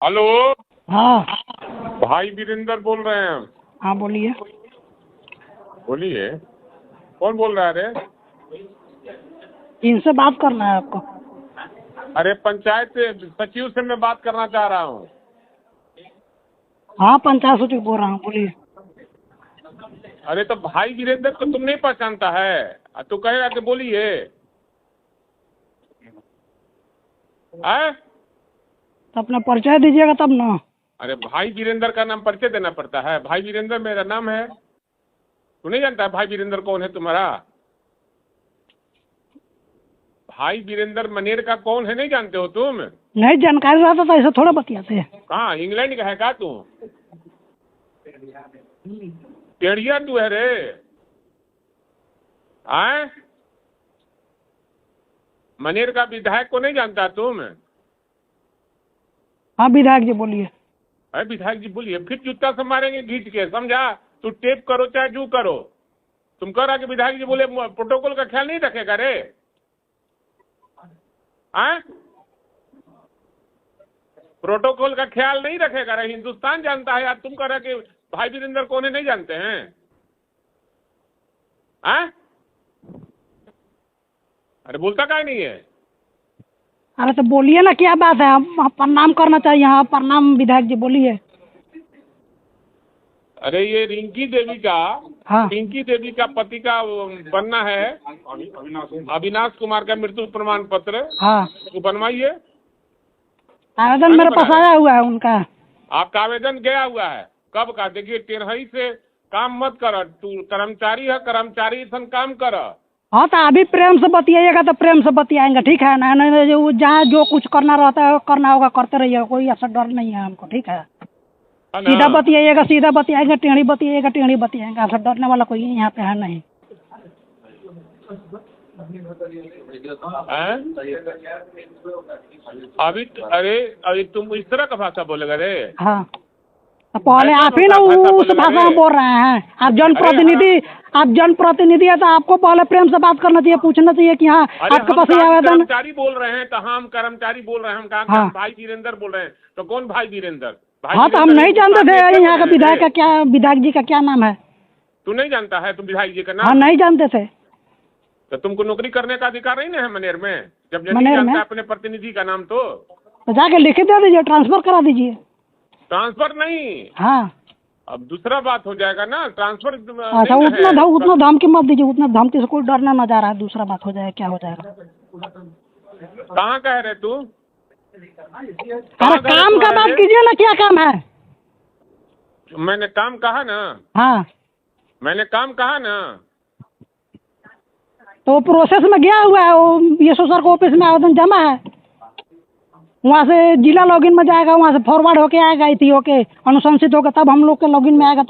Hello. हाँ भाई वीरेंद्र बोल रहे हैं। हाँ बोलिए। बोलिए, कौन बोल रहा है? अरे इनसे बात करना है आपको? अरे पंचायत सचिव से मैं बात करना चाह रहा हूँ। हाँ पंचायत सचिव बोल रहा हूँ, बोलिए। अरे तो भाई वीरेंद्र को तुम नहीं पहचानता है? तू कहेगा कि बोलिए। तो अपना परिचय दीजिएगा तब ना। अरे भाई वीरेंद्र का नाम परिचय देना पड़ता है? भाई वीरेंद्र मेरा नाम है। तू नहीं जानता है भाई वीरेंद्र कौन है तुम्हारा? भाई वीरेंद्र मनेर का कौन है, नहीं जानते हो तुम? नहीं जानकारी रहता तो ऐसे थोड़ा बतियाते हैं। कहाँ इंग्लैंड का है का तू? टेढ़िया तू है रे। आए मनेर का विधायक को नहीं जानता तुम? हाँ विधायक जी बोलिए। अरे विधायक जी बोलिए, फिर जूता से मारेंगे घींच के, समझा? तू टेप करो चाहे जू करो। तुम कह रहा कि विधायक जी बोले प्रोटोकॉल का ख्याल नहीं रखेगा रे? प्रोटोकॉल का ख्याल नहीं रखेगा रे? हिंदुस्तान जानता है यार। तुम कह रहे कि भाई वीरेंद्र कौन है नहीं जानते हैं? अरे बोलता काय नहीं है? अरे तो बोलिए ना, क्या बात है? हम प्रणाम करना चाहिए। हाँ प्रणाम विधायक जी, बोलिए। अरे ये रिंकी देवी का, हाँ पिंकी देवी का पति का बनना है, अविनाश कुमार का मृत्यु प्रमाण पत्र। हाँ वो बनवाइए। आवेदन मेरे पास आया हुआ है उनका। आपका आवेदन गया हुआ है? कब का? देखिए टेढ़ई से काम मत कर। तू कर्मचारी है, कर्मचारी सन काम कर। हाँ तो अभी प्रेम से बतियाइएगा तो प्रेम से बतियाएंगे, ठीक है ना? नहीं जो जहाँ जो कुछ करना रहता है करना होगा, करते रहिएगा, कोई ऐसा डर नहीं है हमको, ठीक है? सीधा बतियाइएगा, सीधा बतियाएंगे, टेढ़ी बतियाइएगा, टेढ़ी बतियाएंगे। ऐसा डरने वाला कोई यहाँ पे है नहीं। अरे तुम इस तरह का भाषा बोलेगा रे? हाँ तो पहले आप ही ना उस भाषा में बोल रहे हैं। आप जनप्रतिनिधि है तो आपको पहले प्रेम से बात करना चाहिए, पूछना चाहिए कि हाँ आपके पास ये आवेदन। कर्मचारी बोल रहे हैं तो हम कर्मचारी बोल रहे हैं। हम कहा भाई वीरेंद्र बोल रहे हैं तो कौन भाई वीरेंद्र? हाँ तो हम नहीं जानते थे यहाँ का विधायक का क्या, विधायक जी का क्या नाम है? तू नहीं जानता है? तुम विधायक जी का नाम? हाँ नहीं जानते थे। तो तुमको नौकरी करने का अधिकार नहीं है मनेर में? जब नहीं जानता अपने प्रतिनिधि का नाम तो जाके लिख दे दीजिए, ट्रांसफर करा दीजिए। ट्रांसफर नहीं? हाँ अब दूसरा बात हो जाएगा ना, ट्रांसफर। अच्छा उतना धमकी मत दीजिए, उतना धमकी से कोई डरना ना जा रहा है। दूसरा बात हो जाए, क्या हो जाएगा? कहाँ कह रहे तू? अरे काम का बात कीजिए ना, क्या काम है? मैंने काम कहा ना। हाँ मैंने काम कहा ना। तो प्रोसेस में गया हुआ है, वो बीएसओ सर को ऑफिस में आवेदन जमा है, वहाँ से जिला लॉगिन में जाएगा, वहाँ से फॉरवर्ड होके आएगा, इथी होके अनुशंसित होकर तब हम लोग के लॉगिन में आएगा।